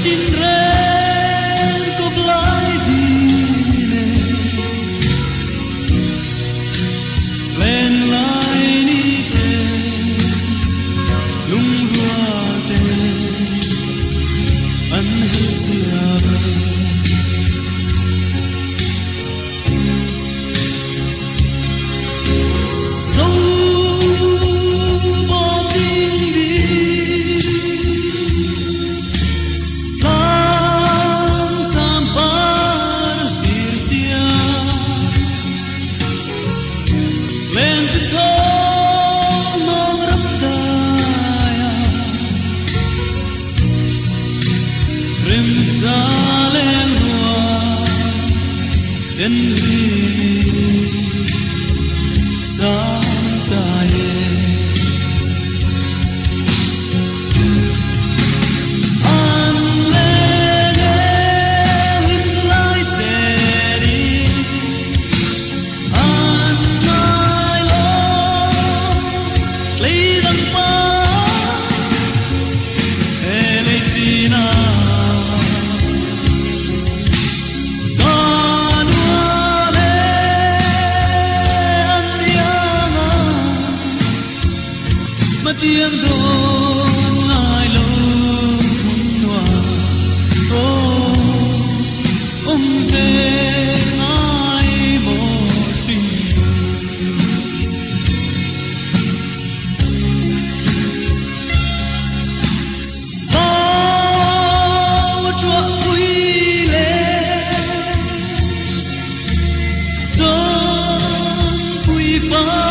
tin ren cúp lại đi lên lại đi trên lung hoa tên anh hết xưa Rimsalen hoa den ri sang taye an le him lai teri an mai lo lấy đằng pa ele china tiếng đồn ngài lâu hoa ông về ngài mồ sinh bao chúa quý lệ trong quý phá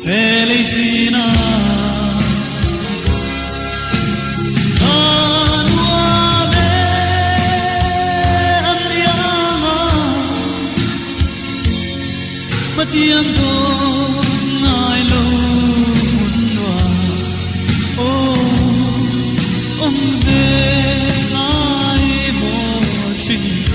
Felicina Anuave Andiana Matiang do ngai lo munwa ve ngai mo shin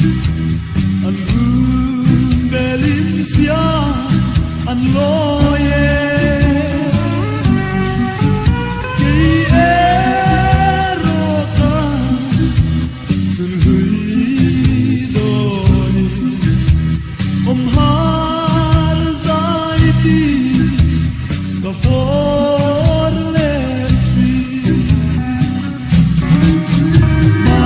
an hương belin sia an loye ki eroka tun hui doi har zaiti ka for leti ma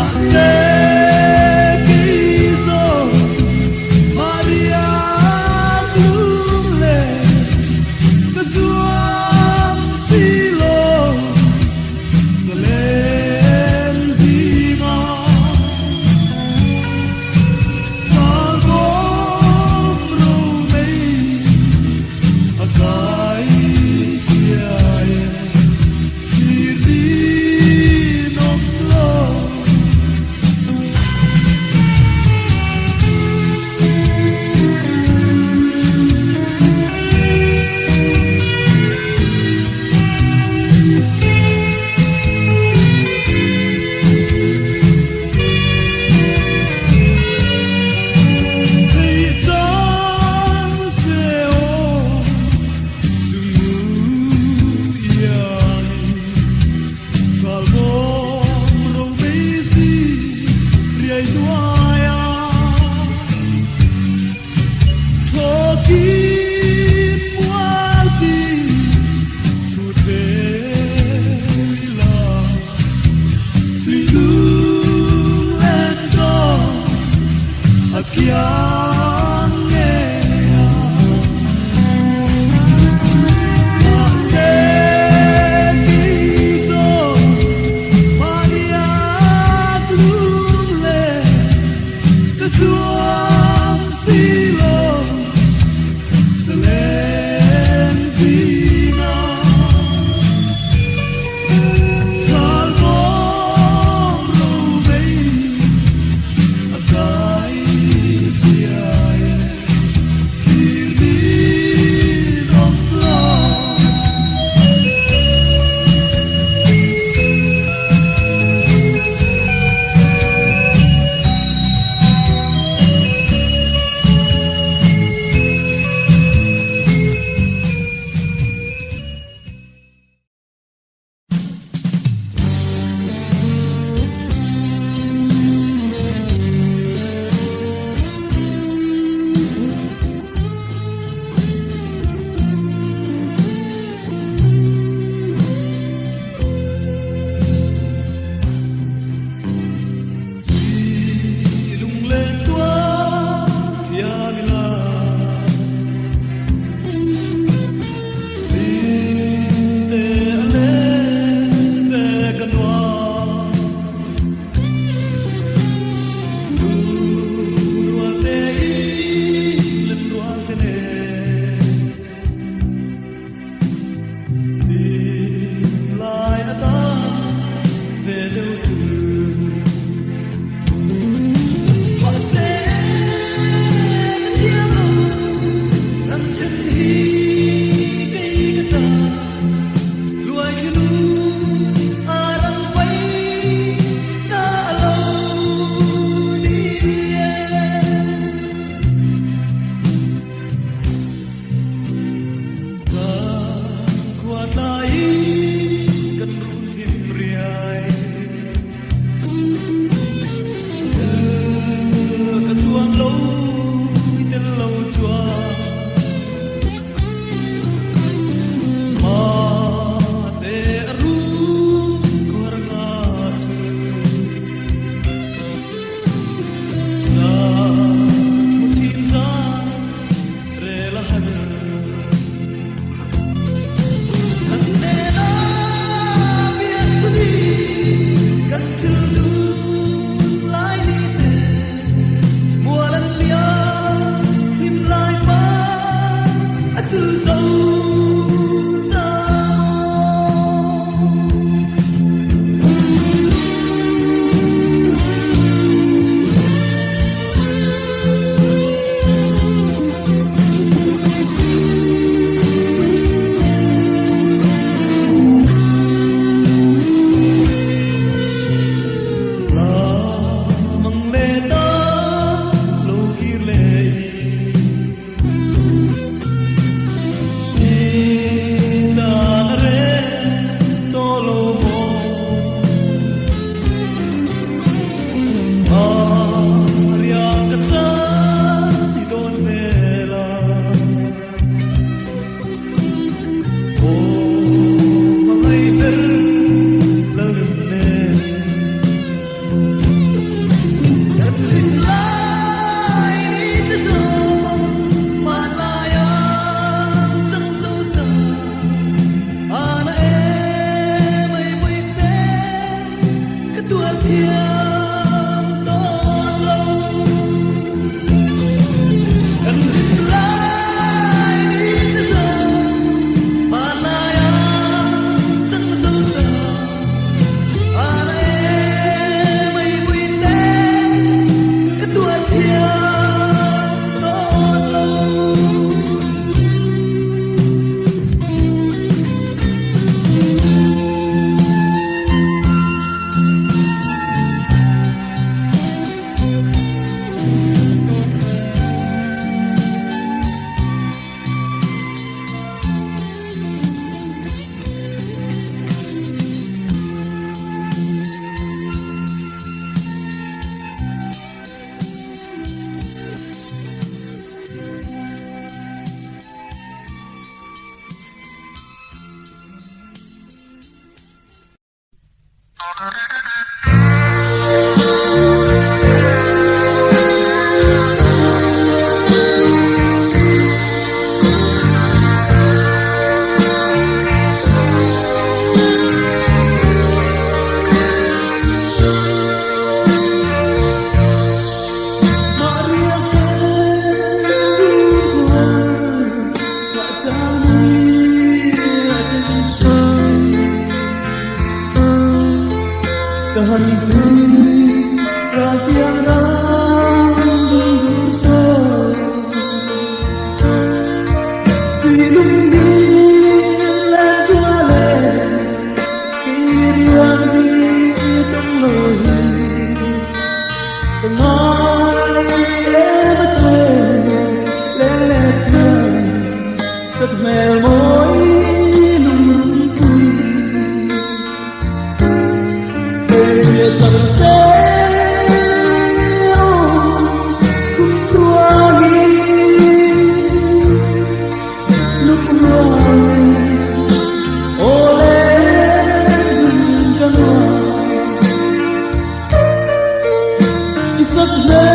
mê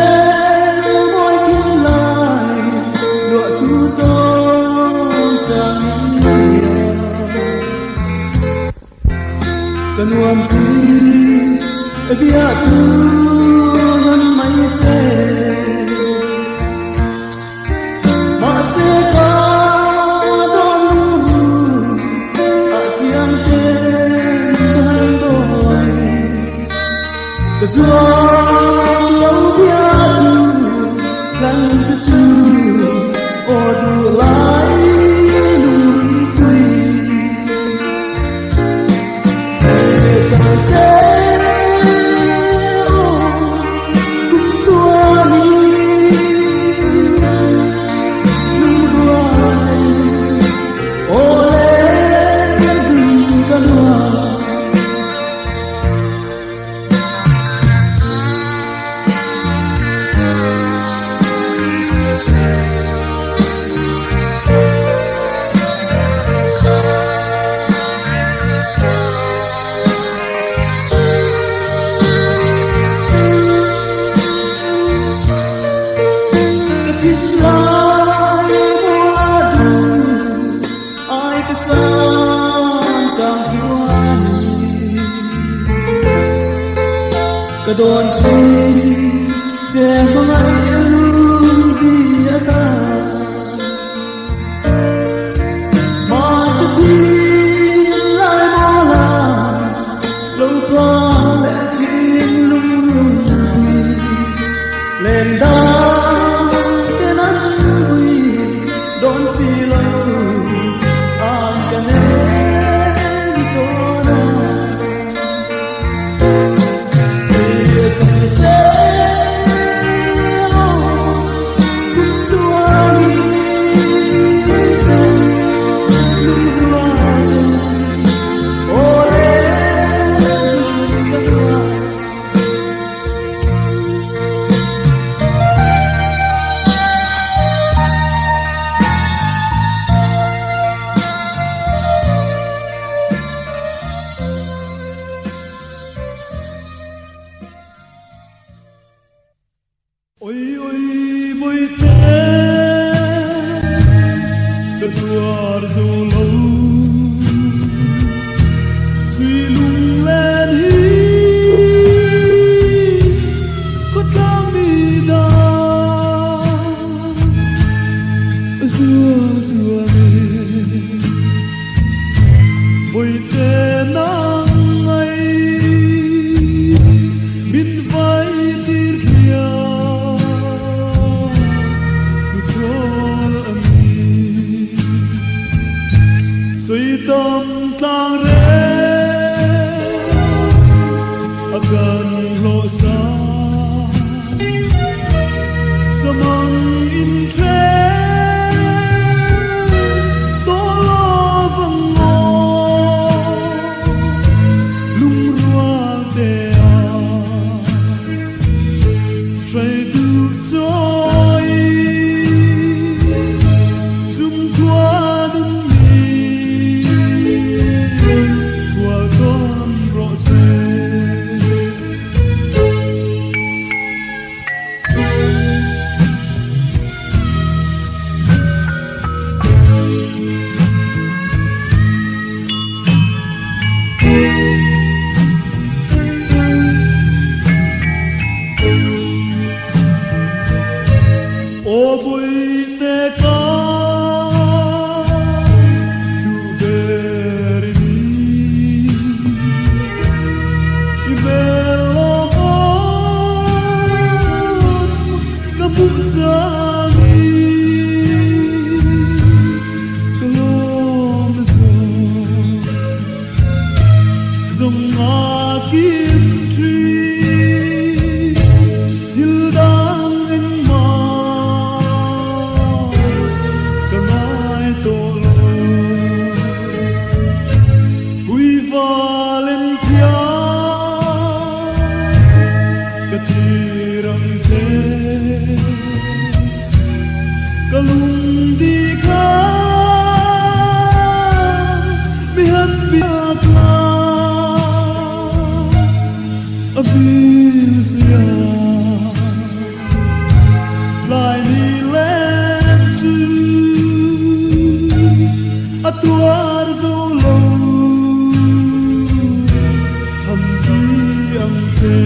môi thiên lại đọa tu tôn chẳng cần hoàn thi bia tu nhân mấy thế mà sẽ có đôi chiang tên thân đôi cái gió lâu bia tu lần thứ chưa ô đủ lại nụ cười để chẳng sẽ cái đồn chi che không ai lưu đi ta mà sẽ thi lại mơ là lâu qua lẽ chim lung lung lên đá cái nắng vui đón xì lâu an cả nét đi tô na chẳng sẽ cũng chúa đi lúc loài ô lên các loài ôi ôi môi thế đất đua dù lâu suy lung lên hi có ta mi da dua dua môi thế nắng ấy min vai tir kia tâm tang re akan lo sa samang in tre to lo vang lo lung ruang te a trai du joy zum qua dum Hãy subscribe tua dấu lâu hầm chi âm phê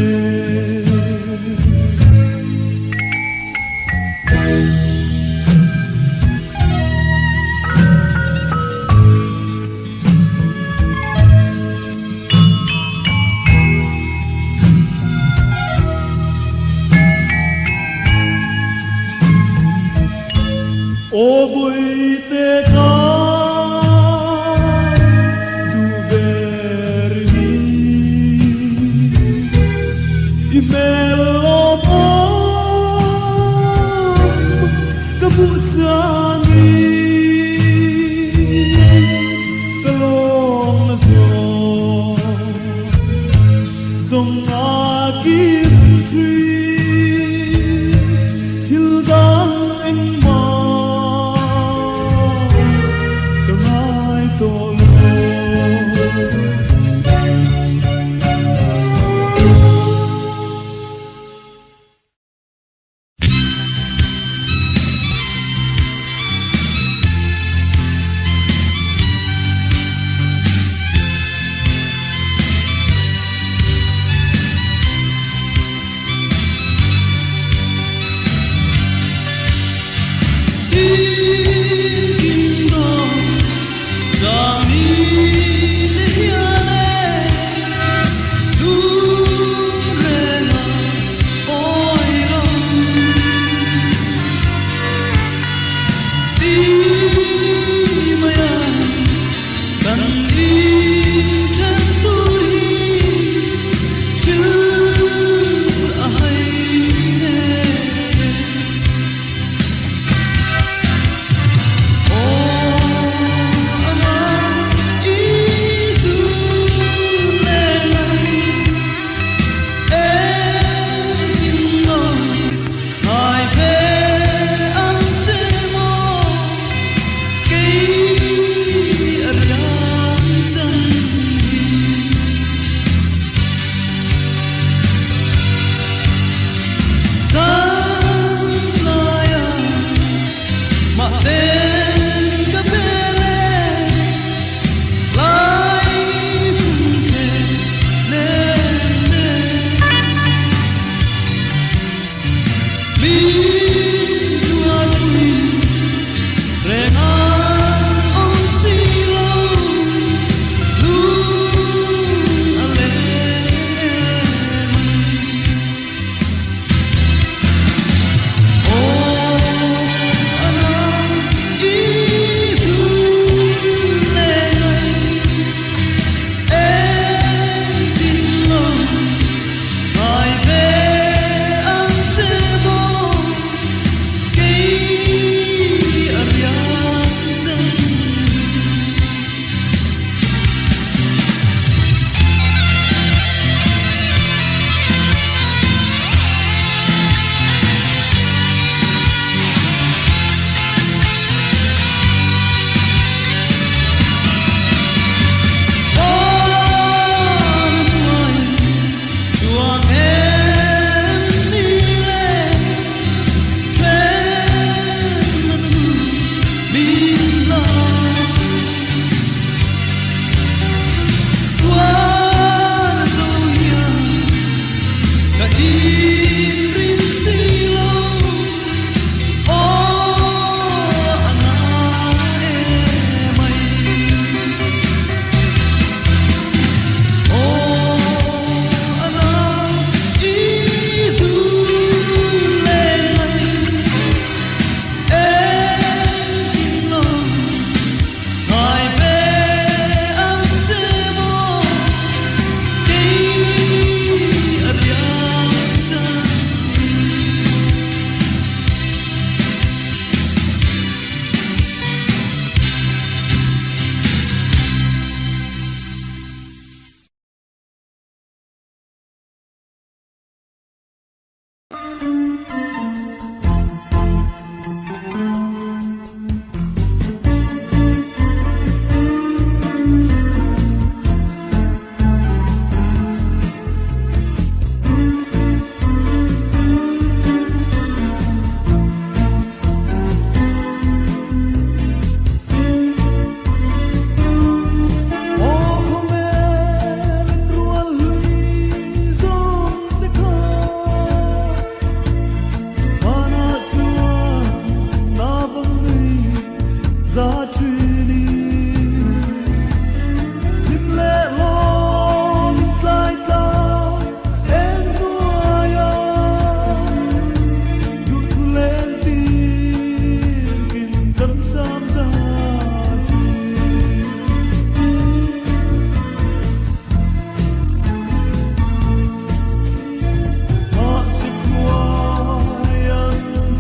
ô vui tê ca tu vermi i melo kabutani kalong so song akin thủy thiếu dáng anh mơ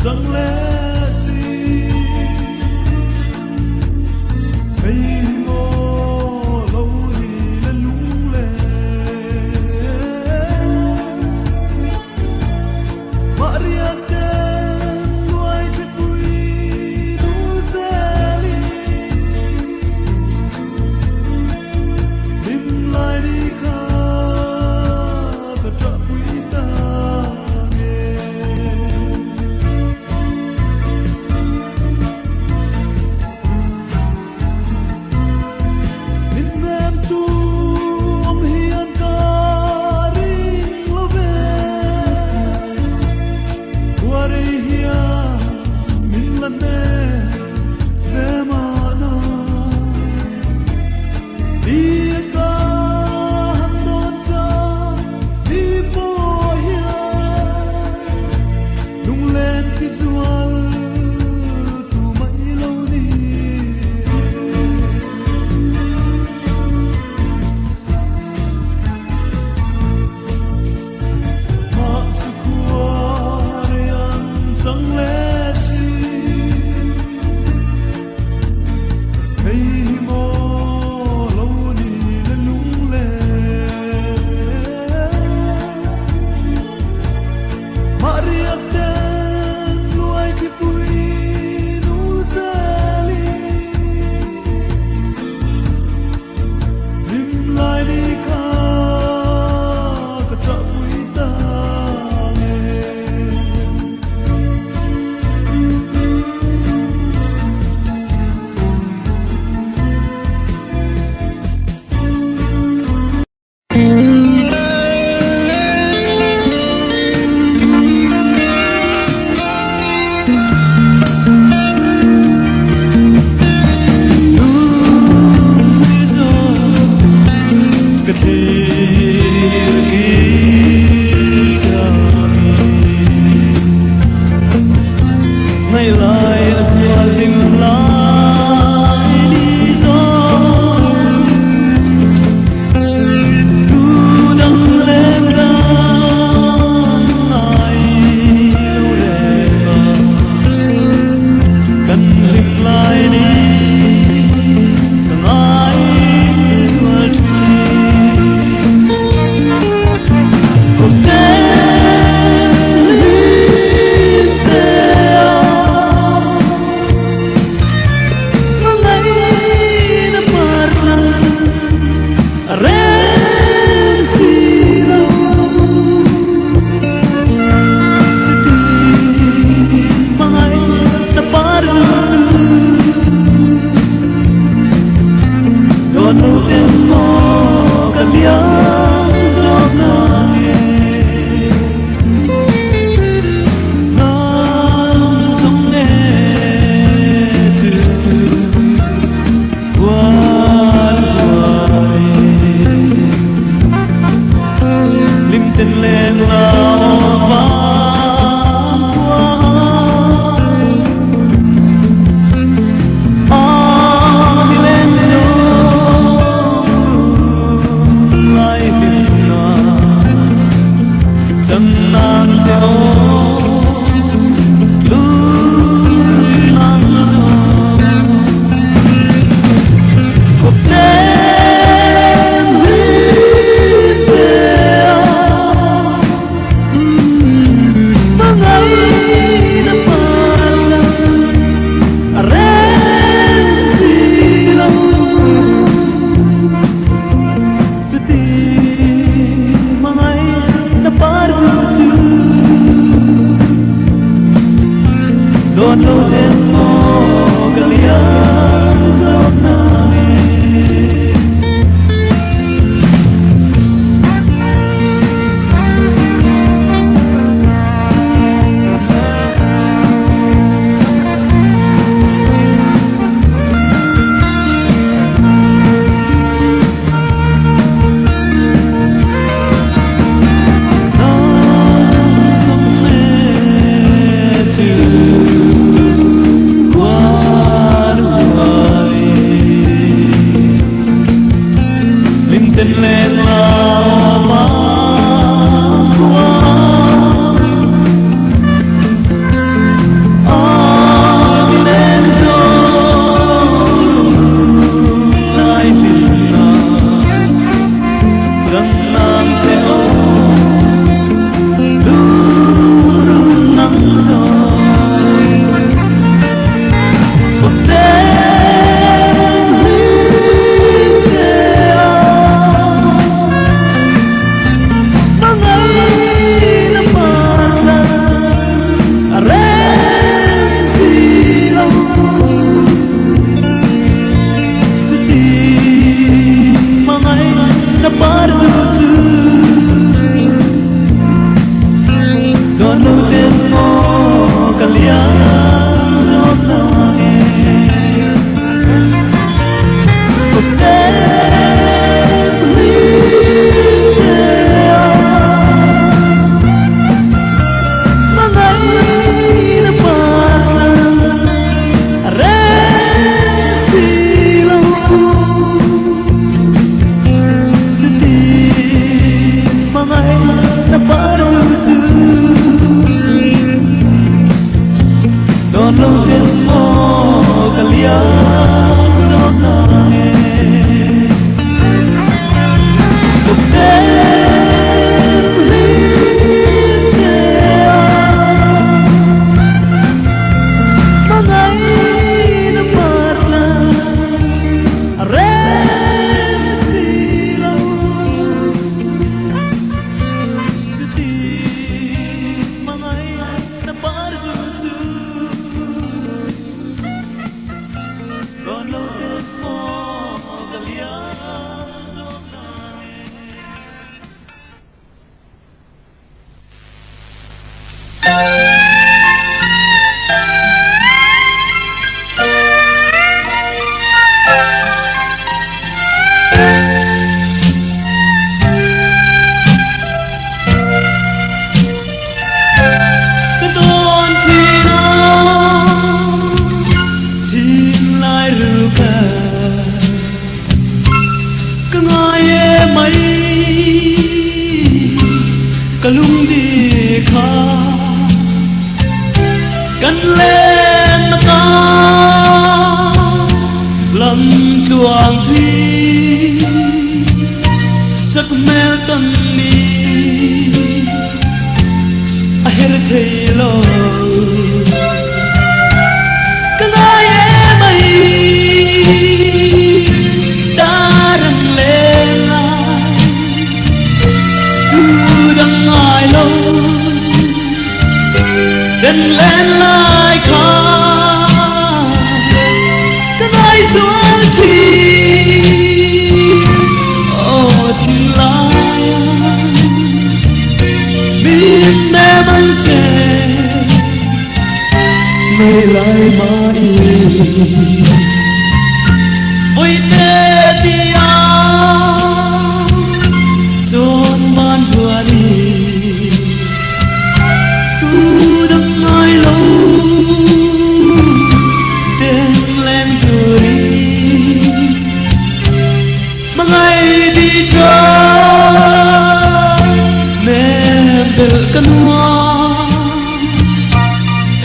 chẳng lẽ gì hay ngô lâu thì lên lúng lệ Maria tên ngoài cái bụi đủ xe đi im lại đi khá và trở quý ta Qua lo que mo kalia so na nghe kalung đi kha cắn lên ta lầm chuang thủy sắc mê tâm ni a her thei lo cái ai em ấy đã đằng lên đằng ai lâu đến lên lại khá cái ai xuống chi thì lại biết em anh trẻ mê lại mãi vui tê đi chốn ban vừa đi tu đâm ai lâu tên lên cười mà ngày đi chơi nên tự cân hoa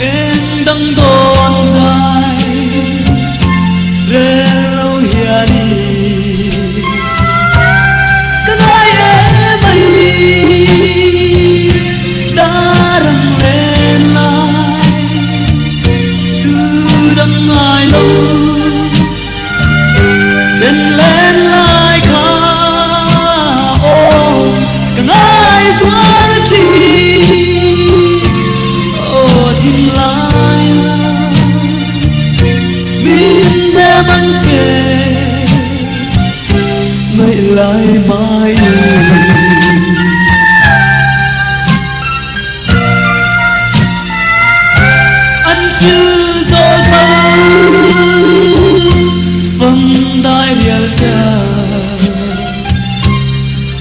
em đang đón dài rê lâu hiền đi cái ai em ấy đã răng lên lại từ đằng ai lâu đến lên lại khá ô càng ai xuống chi ô tìm lại biết em anh chê mây lại mãi anh chưa rồi thâu vòng tay riêng cha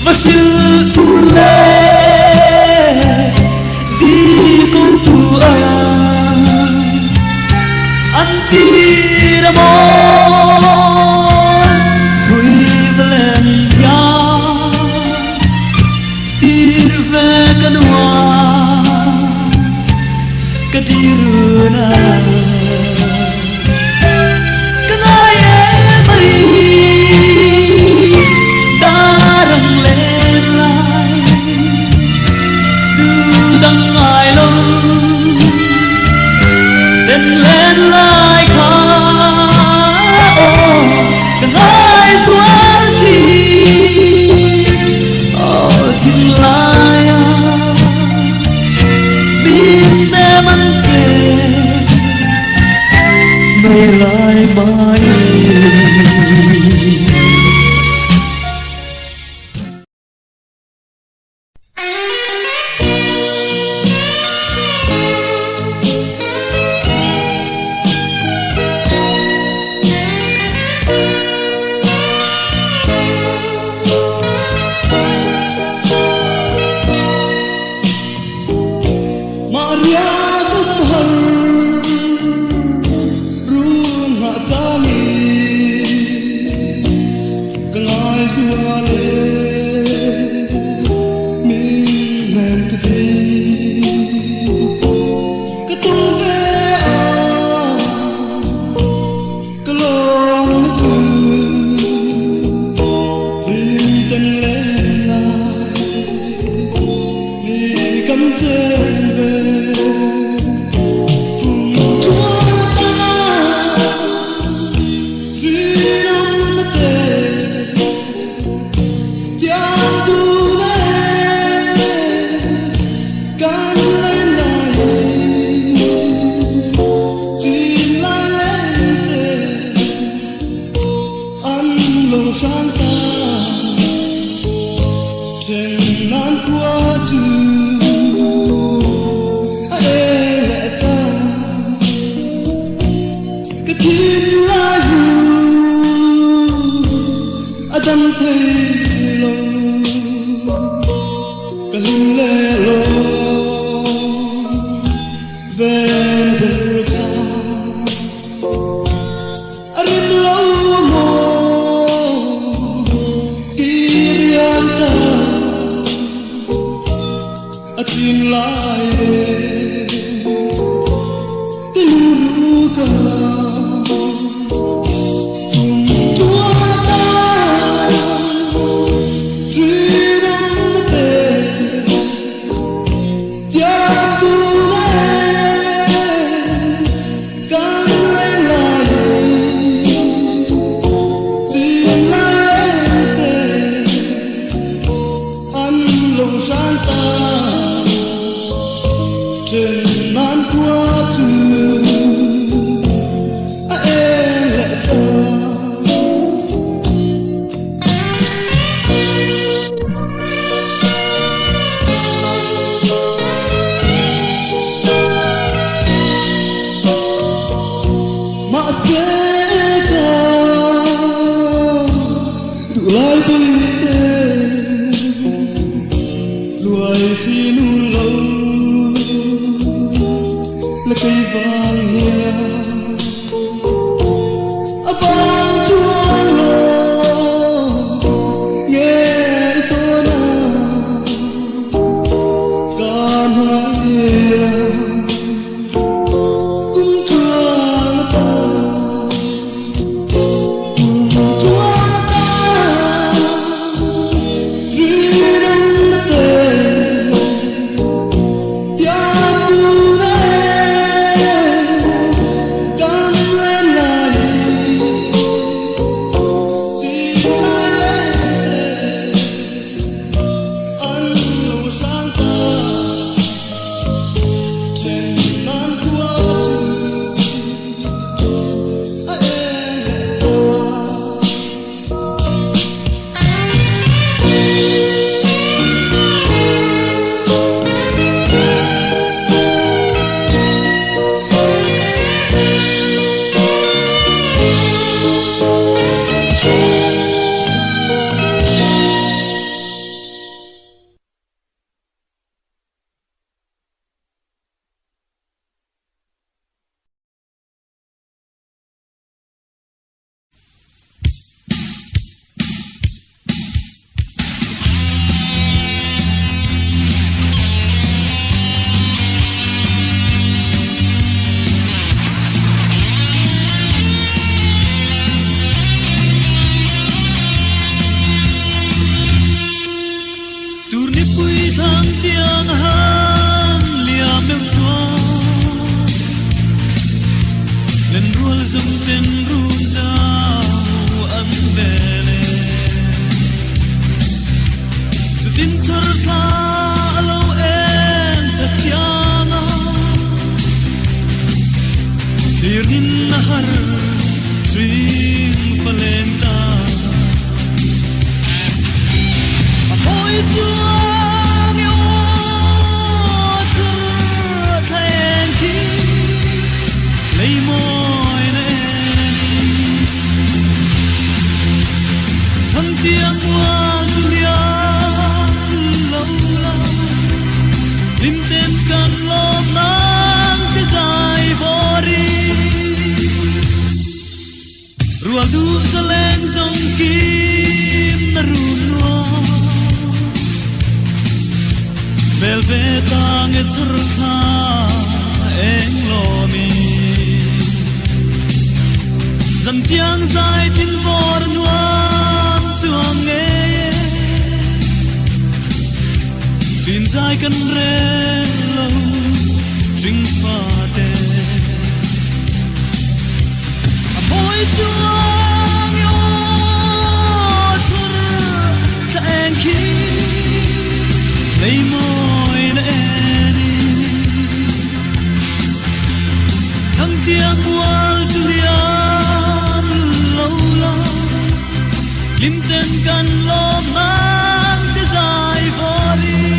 và chưa tu lê đi con tu anh đi ra mòn lên nhau đi về cái hoa cái đi runa cái ai em ấy đã răng lên lại từ đằng ai lâu lên lại khá càng ai xuống chi tìm lại biết em anh chê mây lại mãi kim lai Adam thấy lòng cả hình lẻ loi về bờ ca arim lâu mồ irian ta atin lai teluru ka trên nan qua từ em lại ta mà sẽ có đủ lại bên em loài phi nu lâu là cây vàng hiền vang chuông lô nghe tôi nào can hai cũng thương ta cùng thương ta riêng đến tên tiếng hát liam em chúa lên ruột dùng tên ru dao ăn về lên dù tin cho ta lâu em thật yang thì tin har dream valenta ôi chúa lấy môi lên thăng tiếng hoa Julia lâu lâu lim tên cần lom nắng thế dài vô đi rùa lu sa lên dòng kim na runua bel ve tang e churkha eng lo mi dần tiếng dài tin vor nuam chuang nghe tin dài cần re lâu trinh pha đê môi chuang yo chur ta en khi lấy môi để đi thăng tiếng hoa Julia lim tên cần lo mang thế dài vô đi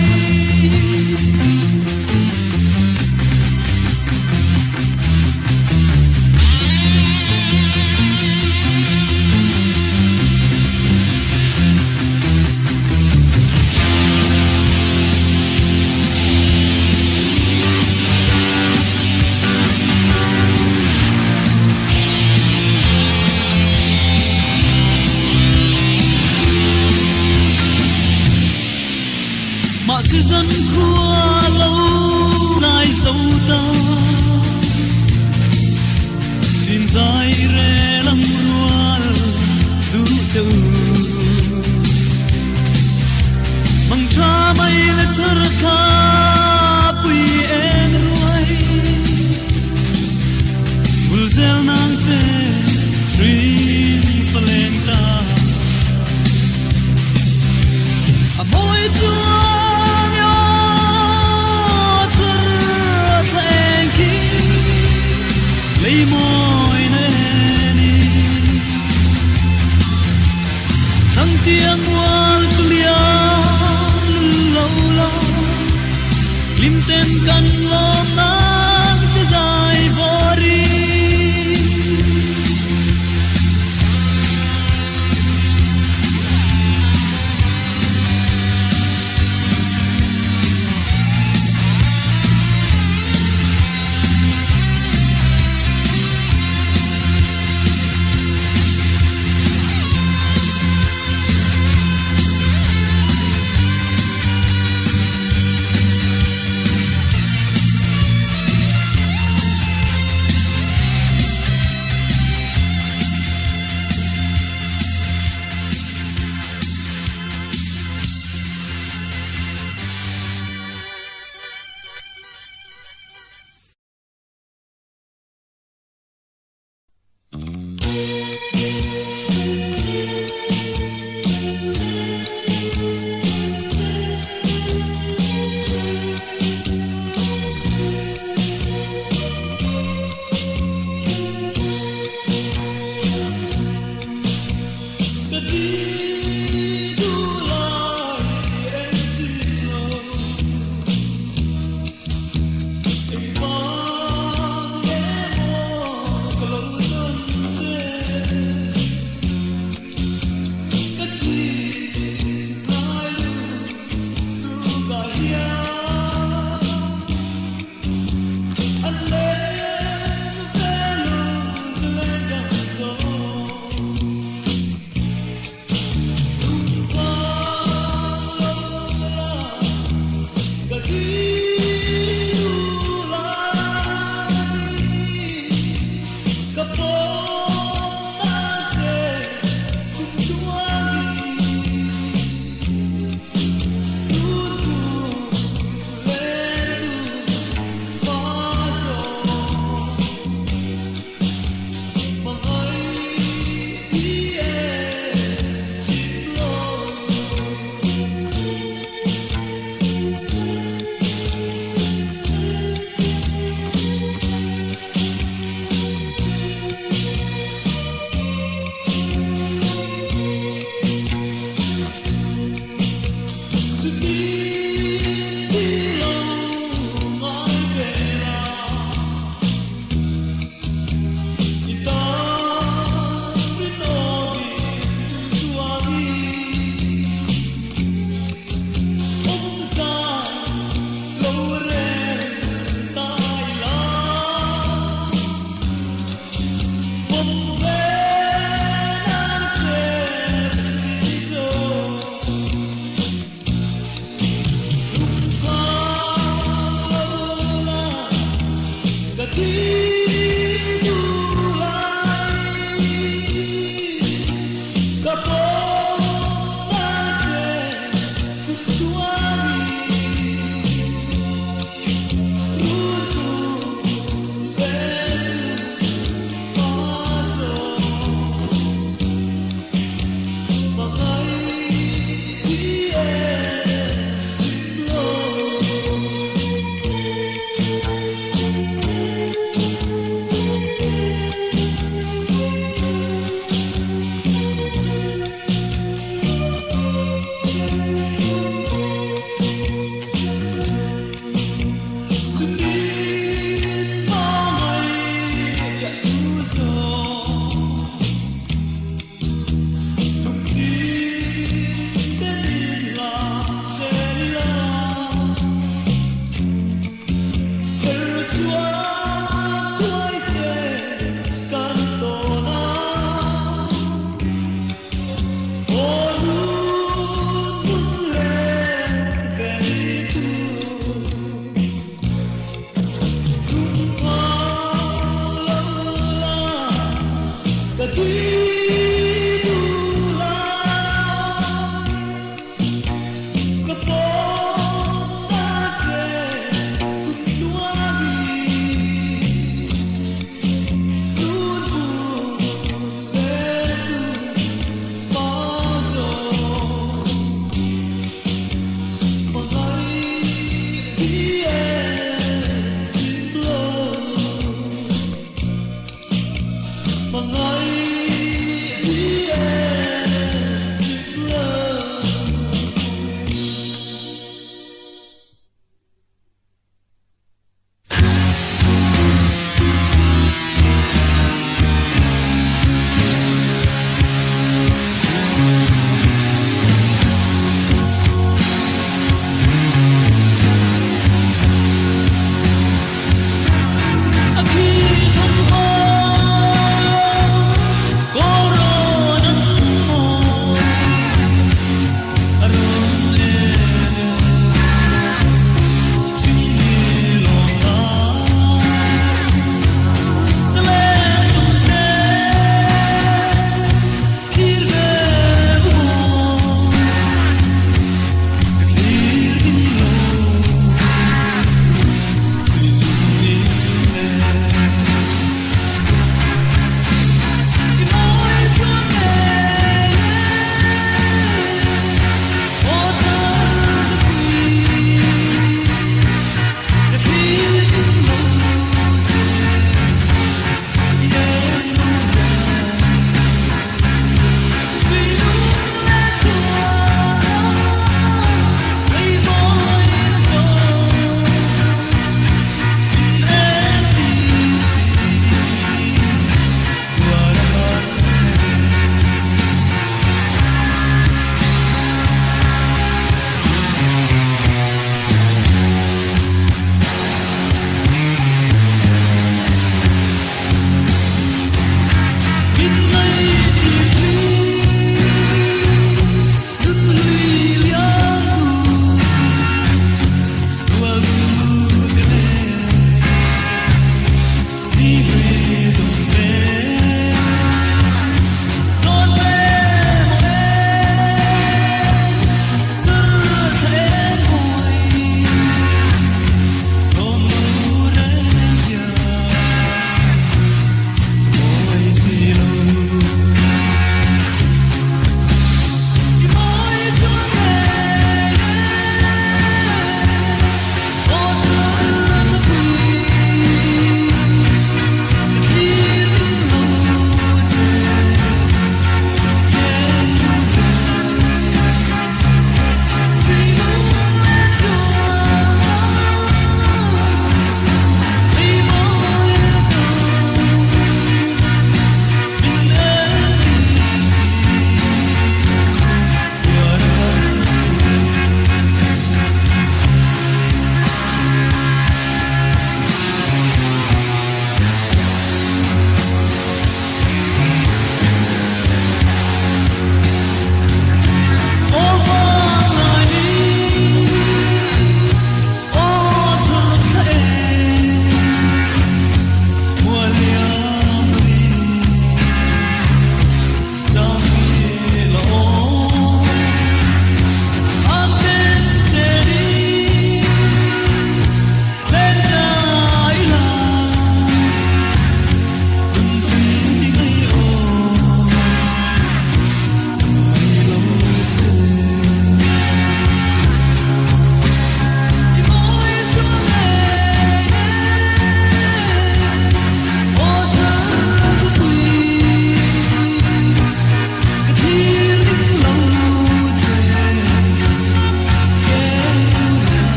mai re lang rual du tu mang tra mai le char kha pui en ruai bul zel nang te trin palen ta amoi chuan yo chur thank you lei moi ne ni thang tiang wal chulia lo lo lim ten kan lom nang che dai bori Mga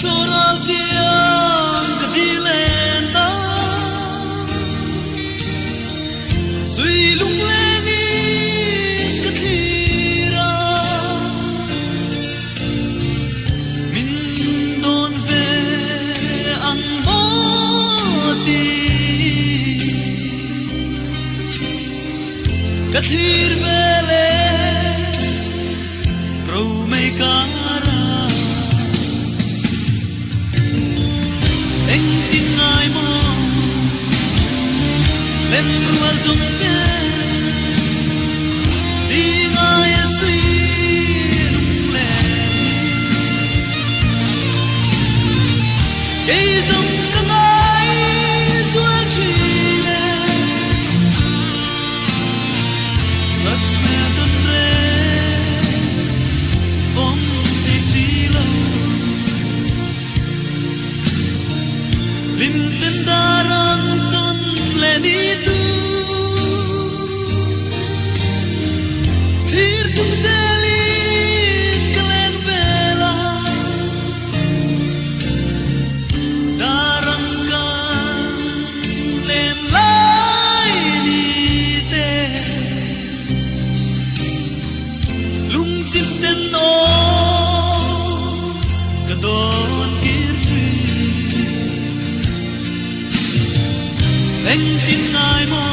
Soratian kadilenda Sui lung leni kathira Min don ve ang moti Kathir vele Rau mai kara Anh tin ai mò lên ruột rung đen đi ngay suy lung lên cây rung căng ai xuân chi nè sắc mẹ tuần rê ôm thì xí lâu lim tên darang ton leni tu thir chung seli klen vela darang kan len lai ni te lung chim ten o kadon kirti anh tin ai mò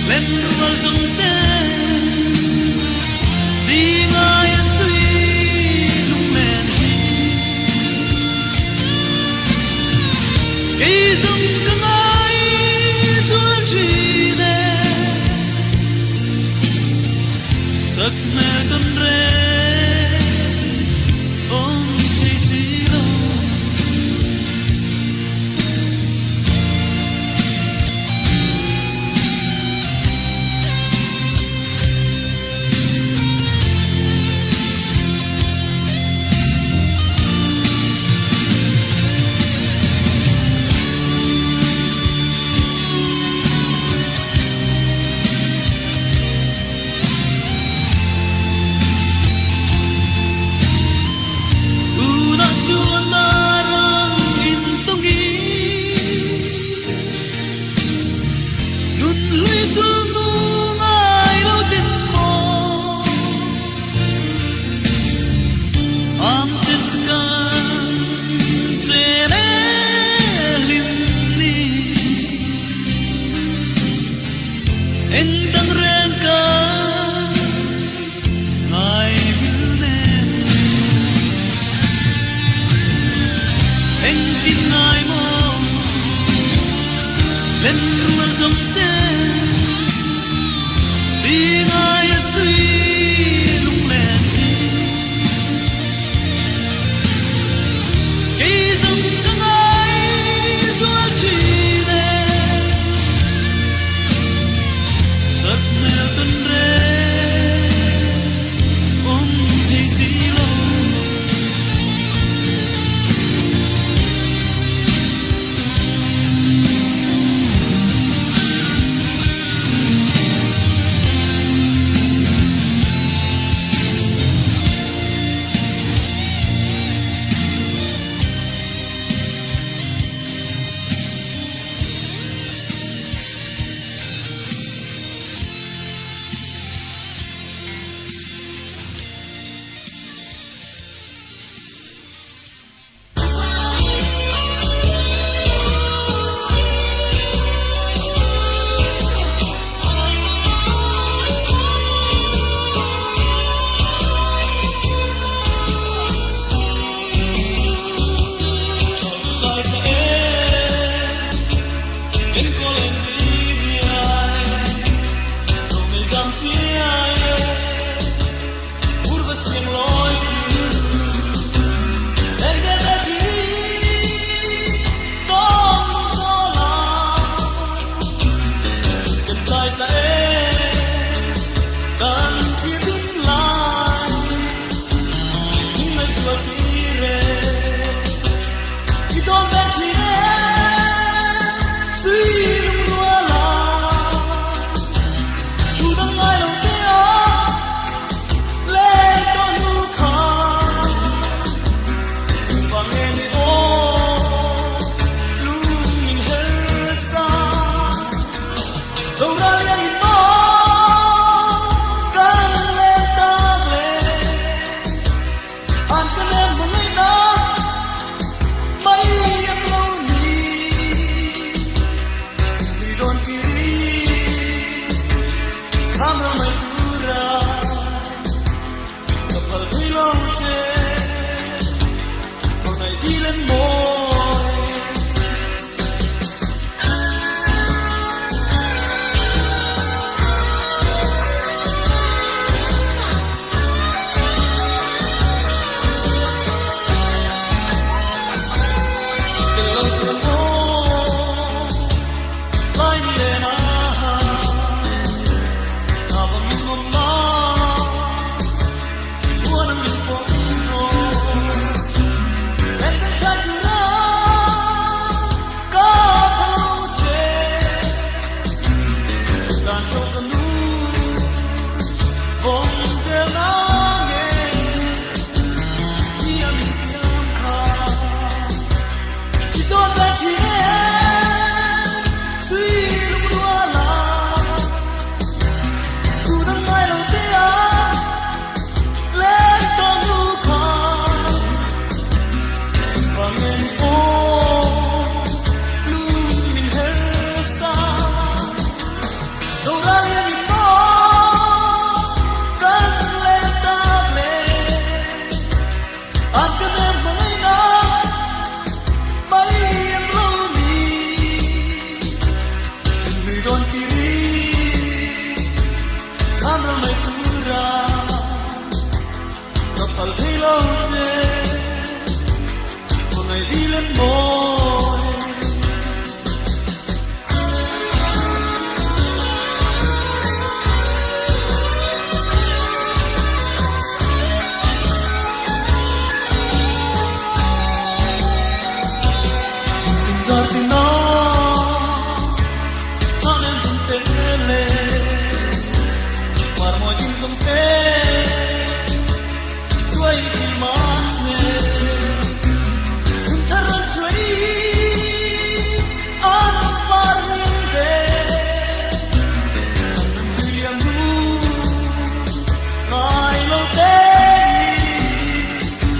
lên ruột rung đen đi ngay suy lung lên cây rung căng ai xuân chi nè sắc mẹ tuần rê ôm thì xí lâu lên ruột rung đen đi ngay suy lung lên cây rung căng ai xuân chi nè sắc mẹ tuần rê ôm thì xí lâu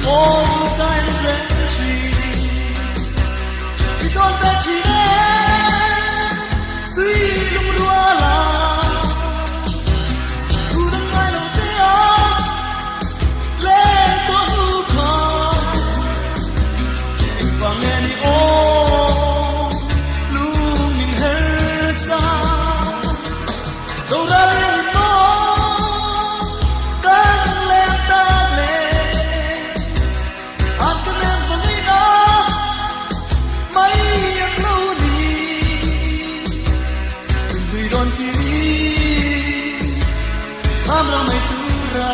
all the silent entry. We don't bet you there, sweet Luala. To the kind of day, let go who come. If I'm any old, bloom in her side. Don't I know? Amra mai tura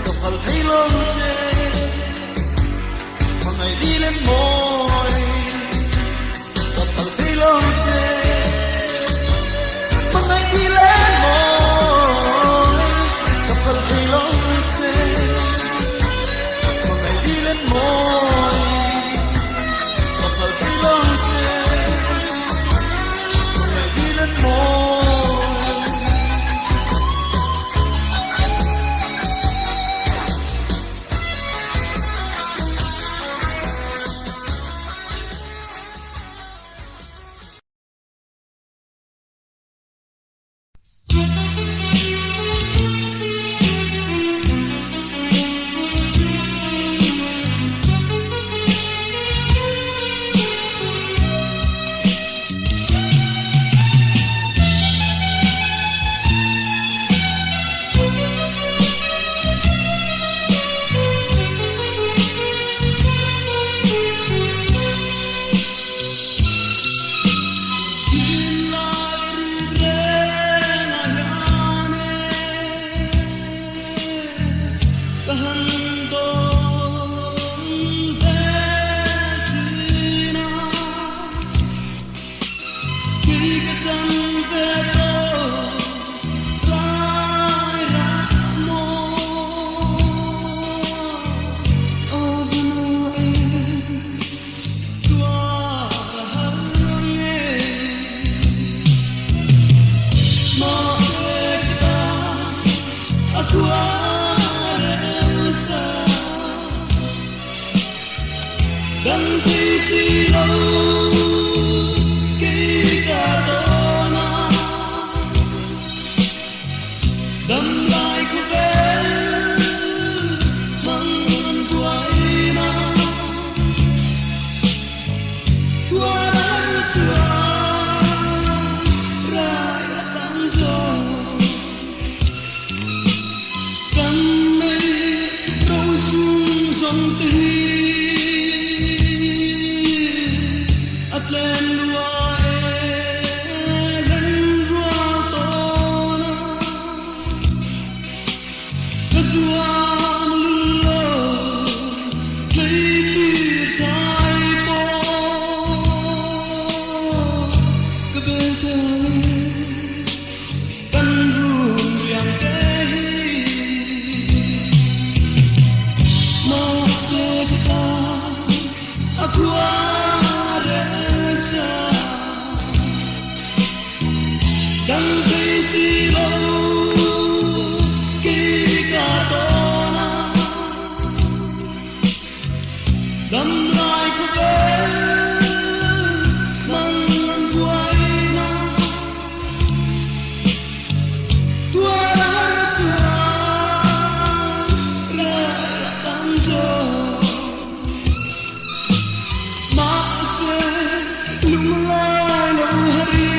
kapal thấy lông che mà ngày đi lên môi kapal thấy lông che mà ngày đi lên môi kapal thấy lông che mà ngày đi lên môi kapal thấy lông che mà ngày đi lên môi. Dan visi lâu kita tona dan lai ku vel mangan kuaina tuan tuan raya tanzo dan nei rau sun son ti Atlen dan visi lâu kita tona dan lai ku vel mangan kuaina tuan tuan raya tanzo maase lumai lo hari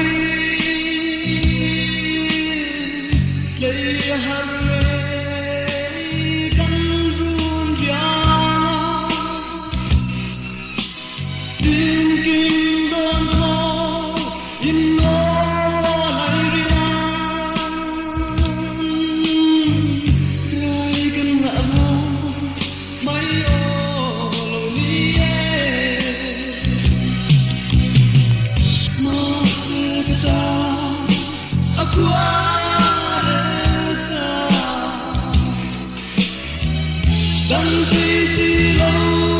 Dan visi lâu